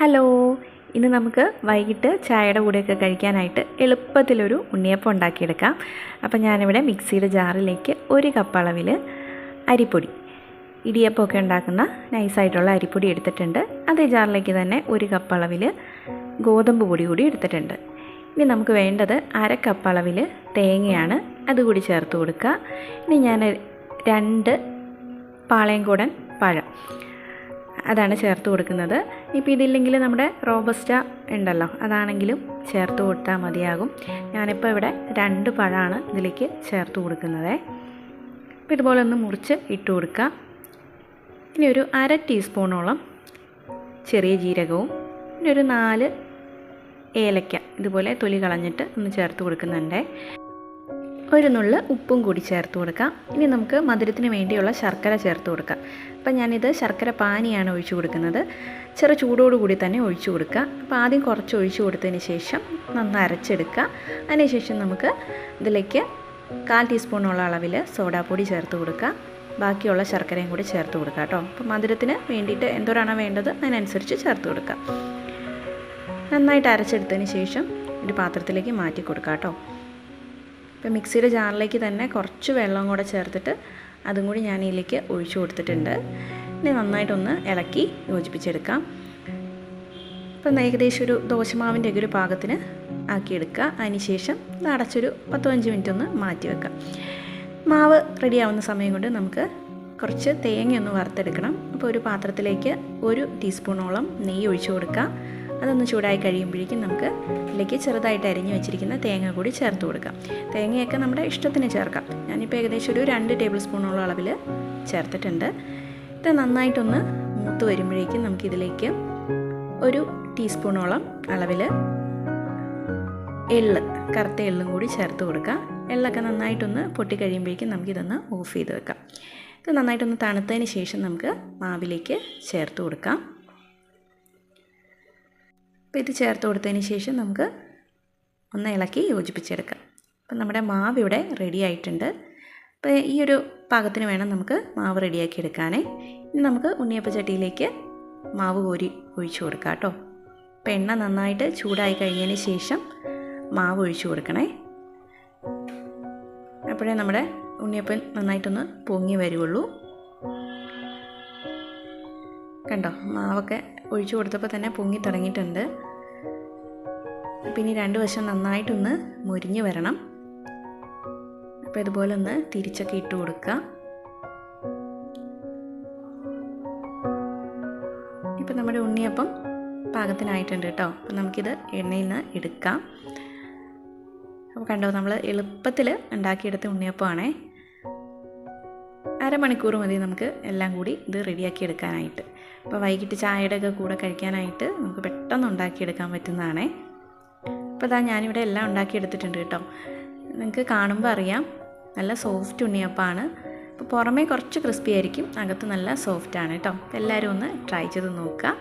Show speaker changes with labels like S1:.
S1: Hello, ഇന്ന് നമുക്ക് വൈകിട്ട് ചായയുടെ കൂടെയൊക്കെ കഴിക്കാനായിട്ട് എളുപ്പത്തിലൊരു ഉണ്ണിയപ്പം ഉണ്ടാക്കിയെടുക്കാം. അപ്പം ഞാനിവിടെ മിക്സിയുടെ ജാറിലേക്ക് 1 കപ്പ് അളവിൽ അരിപ്പൊടി, ഇടിയപ്പമൊക്കെ ഉണ്ടാക്കുന്ന നൈസായിട്ടുള്ള അരിപ്പൊടി എടുത്തിട്ടുണ്ട്. അതേ ജാറിലേക്ക് തന്നെ 1 കപ്പ് അളവിൽ ഗോതമ്പ് പൊടി കൂടി എടുത്തിട്ടുണ്ട്. ഇനി നമുക്ക് വേണ്ടത് 1/2 കപ്പ് അളവിൽ തേങ്ങയാണ്, അതുകൂടി ചേർത്ത് കൊടുക്കുക. ഇനി ഞാൻ 2 പാളയംകോടൻ പഴം അതാണ് ചേർത്ത് കൊടുക്കുന്നത്. ഇപ്പോൾ ഇതില്ലെങ്കിൽ നമ്മുടെ റോബസ്റ്റ ഉണ്ടല്ലോ, അതാണെങ്കിലും ചേർത്ത് കൊടുത്താൽ മതിയാകും. ഞാനിപ്പോൾ ഇവിടെ 2 പഴമാണ് ഇതിലേക്ക് ചേർത്ത് കൊടുക്കുന്നത്. അപ്പോൾ ഇതുപോലെ ഒന്ന് മുറിച്ച് ഇട്ട് കൊടുക്കുക. ഇനി ഒരു 1/2 ടീസ്പൂണോളം ചെറിയ ജീരകവും ഇനി ഒരു 4 ഏലക്ക ഇതുപോലെ തൊലി കളഞ്ഞിട്ട് ഒന്ന് ചേർത്ത് കൊടുക്കുന്നുണ്ട്. ഒരു നുള്ള് ഉപ്പും കൂടി ചേർത്ത് കൊടുക്കാം. ഇനി നമുക്ക് മധുരത്തിന് വേണ്ടിയുള്ള ശർക്കര ചേർത്ത് കൊടുക്കാം. അപ്പം ഞാനിത് ശർക്കര പാനിയാണ് ഒഴിച്ചു കൊടുക്കുന്നത്. ചെറു ചൂടോടുകൂടി തന്നെ ഒഴിച്ചു കൊടുക്കുക. അപ്പോൾ ആദ്യം കുറച്ച് ഒഴിച്ചു കൊടുത്തതിന് ശേഷം നന്നായി അരച്ചെടുക്കുക. അതിനുശേഷം നമുക്ക് ഇതിലേക്ക് 1/4 ടീസ്പൂണുള്ള അളവിൽ സോഡാപ്പൊടി ചേർത്ത് കൊടുക്കുക. ബാക്കിയുള്ള ശർക്കരയും കൂടി ചേർത്ത് കൊടുക്കുക കേട്ടോ. അപ്പോൾ മധുരത്തിന് വേണ്ടിയിട്ട് എന്തോരാണോ വേണ്ടത് അതിനനുസരിച്ച് ചേർത്ത് കൊടുക്കുക. നന്നായിട്ട് അരച്ചെടുത്തതിന് ശേഷം ഒരു പാത്രത്തിലേക്ക് മാറ്റി കൊടുക്കുക കേട്ടോ. ഇപ്പോൾ മിക്സിയുടെ ജാറിലേക്ക് തന്നെ കുറച്ച് വെള്ളം കൂടെ ചേർത്തിട്ട് അതും കൂടി ഞാൻ ഇതിലേക്ക് ഒഴിച്ചു കൊടുത്തിട്ടുണ്ട്. ഇനി നന്നായിട്ടൊന്ന് ഇളക്കി യോജിപ്പിച്ചെടുക്കാം. ഇപ്പം ഏകദേശം ഒരു ദോശമാവിൻ്റെ ഒക്കെ ഒരു പാകത്തിന് ആക്കിയെടുക്കുക. അതിന് ശേഷം ഇത് അടച്ചൊരു 10-15 മിനിറ്റ് ഒന്ന് മാറ്റി വെക്കാം. മാവ് റെഡിയാവുന്ന സമയം കൊണ്ട് നമുക്ക് കുറച്ച് തേങ്ങയൊന്ന് വറുത്തെടുക്കണം. അപ്പോൾ ഒരു പാത്രത്തിലേക്ക് 1 ടീസ്പൂണോളം നെയ്യ് ഒഴിച്ചു കൊടുക്കുക. അതൊന്ന് ചൂടായി കഴിയുമ്പോഴേക്കും നമുക്ക് ഇതിലേക്ക് ചെറുതായിട്ട് അരിഞ്ഞ് വെച്ചിരിക്കുന്ന തേങ്ങ കൂടി ചേർത്ത് കൊടുക്കാം. തേങ്ങയൊക്കെ നമ്മുടെ ഇഷ്ടത്തിന് ചേർക്കാം. ഞാനിപ്പോൾ ഏകദേശം ഒരു 2 ടേബിൾ സ്പൂണോളം അളവിൽ ചേർത്തിട്ടുണ്ട്. ഇത് നന്നായിട്ടൊന്ന് മൂത്ത് വരുമ്പോഴേക്കും നമുക്കിതിലേക്ക് 1 ടീസ്പൂണോളം അളവിൽ കറുത്ത എള്ളും കൂടി ചേർത്ത് കൊടുക്കാം. എള്ളൊക്കെ നന്നായിട്ടൊന്ന് പൊട്ടിക്കഴിയുമ്പോഴേക്കും നമുക്കിതൊന്ന് ഓഫ് ചെയ്ത് വെക്കാം. ഇത് നന്നായിട്ടൊന്ന് തണുത്തതിന് ശേഷം നമുക്ക് മാവിലേക്ക് ചേർത്ത് കൊടുക്കാം. അപ്പോൾ ഇത് ചേർത്ത് കൊടുത്തതിന് ശേഷം നമുക്ക് ഒന്ന് ഇളക്കി യോജിപ്പിച്ചെടുക്കാം. അപ്പം നമ്മുടെ മാവ് ഇവിടെ റെഡി ആയിട്ടുണ്ട്. അപ്പോൾ ഈ ഒരു പാകത്തിന് വേണം നമുക്ക് മാവ് റെഡിയാക്കി എടുക്കാനേ. ഇനി നമുക്ക് ഉണ്ണിയപ്പച്ചട്ടിയിലേക്ക് മാവ് കോരി ഒഴിച്ചു കൊടുക്കാം കേട്ടോ. അപ്പോൾ എണ്ണ നന്നായിട്ട് ചൂടായി കഴിഞ്ഞതിന് ശേഷം മാവ് ഒഴിച്ചു കൊടുക്കണേ. അപ്പോഴേ നമ്മുടെ ഉണ്ണിയപ്പം നന്നായിട്ടൊന്ന് പൊങ്ങി വരുള്ളൂ. കണ്ടോ, മാവൊക്കെ ഒഴിച്ചു കൊടുത്തപ്പോൾ തന്നെ പൊങ്ങി തുടങ്ങിയിട്ടുണ്ട്. പിന്നെ 2 വശം നന്നായിട്ടൊന്ന് മുരിഞ്ഞ് വരണം. അപ്പോൾ ഇതുപോലെ ഒന്ന് തിരിച്ചൊക്കെ ഇട്ട് കൊടുക്കുക. ഇപ്പം നമ്മുടെ ഉണ്ണിയപ്പം പാകത്തിനായിട്ടുണ്ട് കേട്ടോ. അപ്പം നമുക്കിത് എണ്ണയിൽ നിന്ന് എടുക്കാം. അപ്പോൾ കണ്ടോ, നമ്മൾ എളുപ്പത്തിൽ ഉണ്ടാക്കിയെടുത്ത ഉണ്ണിയപ്പമാണേ. 1/2 മണിക്കൂർ മതി നമുക്ക് എല്ലാം കൂടി ഇത് റെഡിയാക്കി എടുക്കാനായിട്ട്. അപ്പോൾ വൈകിട്ട് ചായയുടെ ഒക്കെ കൂടെ കഴിക്കാനായിട്ട് നമുക്ക് പെട്ടെന്ന് ഉണ്ടാക്കിയെടുക്കാൻ പറ്റുന്നതാണേ. അപ്പോൾ ഇതാ ഞാനിവിടെ എല്ലാം ഉണ്ടാക്കിയെടുത്തിട്ടുണ്ട് കേട്ടോ. നിങ്ങൾക്ക് കാണുമ്പോൾ അറിയാം നല്ല സോഫ്റ്റ് ഉണ്ണിയപ്പമാണ്. അപ്പോൾ പുറമേ കുറച്ച് ക്രിസ്പി ആയിരിക്കും, അകത്ത് നല്ല സോഫ്റ്റാണ് കേട്ടോ. എല്ലാവരും ഒന്ന് ട്രൈ ചെയ്ത് നോക്കുക.